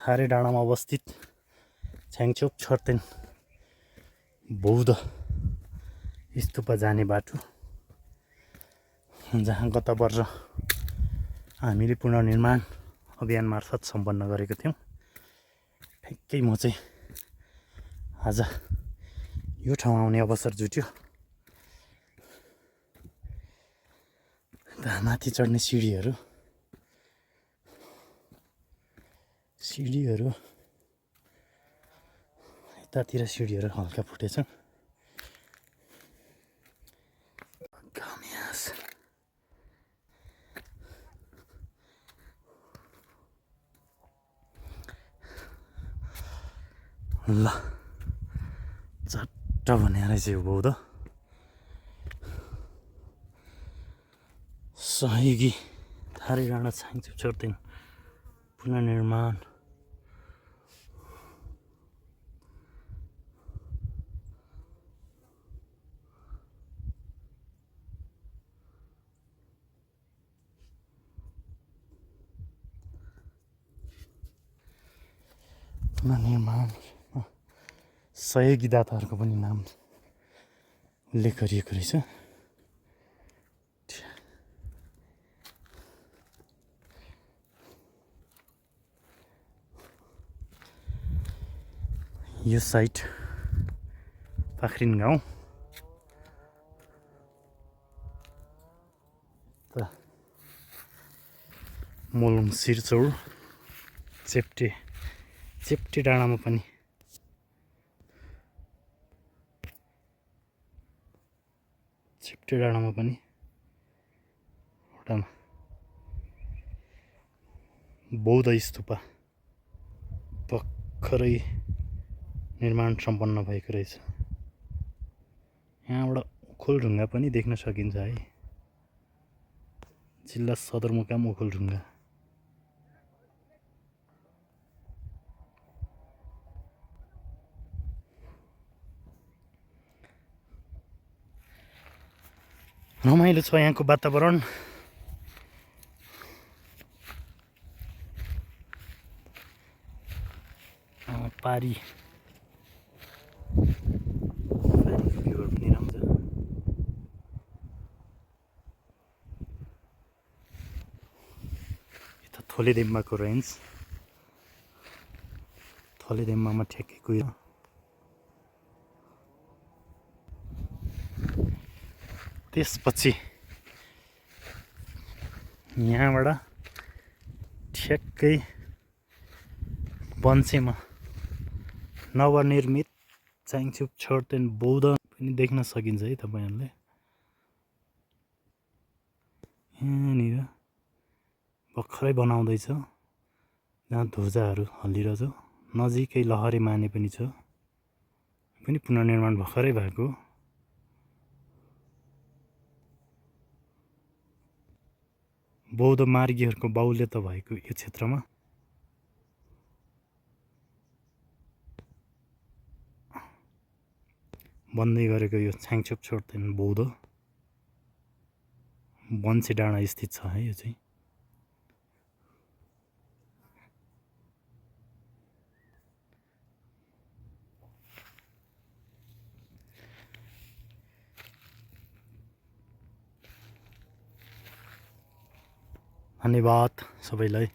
थारे डाँडामा अवस्थित छ्याङछोप छर्तेन बौद्ध स्तूप जाने बाटो, जहाँ गत वर्ष हामीले पुनर्निर्माण अभियान मार्फत सम्पन्न गरेको थियौँ। ठ्याक्कै म चाहिँ आज यो ठाउँमा आउने अवसर जुट्यो। माथि चढ्ने सिँढीहरू यतातिर सिँढीहरू हल्का फुटेछ। ल चट्ट भने रहेछ यो बौद्ध सहयोगी थारे डाँडा छ्याङछोप छर्तेन पुनर्निर्माण सहयोगी दाताहरूको पनि नाम उल्लेख गरिएको रहेछ। यो साइट पाखरिन गाउँ त मोलुङ सिरचौर चेप्टे डाँडामा पनि एउटा बौद्ध स्तूप भर्खरै निर्माण सम्पन्न भएको रहेछ। यहाँबाट ओखलढुङ्गा पनि देख्न सकिन्छ है। जिल्ला सदरमुकाम ओखलढुङ्गा। रमाइलो छ यहाँको वातावरण। पारी भ्यूहरू पनि राम्रो छ। यता थोलेदेम्बाको रेन्ज, थोलेदेम्बामा ठ्याक्कै गयो। त्यसपछि यहाँबाट ठ्याक्कै बन्सेमा नवनिर्मित छ्याङछोप छर्तेन बौद्ध पनि देख्न सकिन्छ है तपाईँहरूले। यहाँनिर भर्खरै बनाउँदैछ, जहाँ ध्वजाहरू हल्लिरहेछ। नजिकै लहरे माने पनि छ, पनि पुनर्निर्माण भर्खरै भएको। बौद्ध मार्गीहरूको बाहुल्यता भएको यो क्षेत्रमा बन्दै गरेको यो छ्याङछोप छर्तेन बौद्ध बन्से डाँडा स्थित छ है। यो चाहिँ धन्यवाद सबैलाई।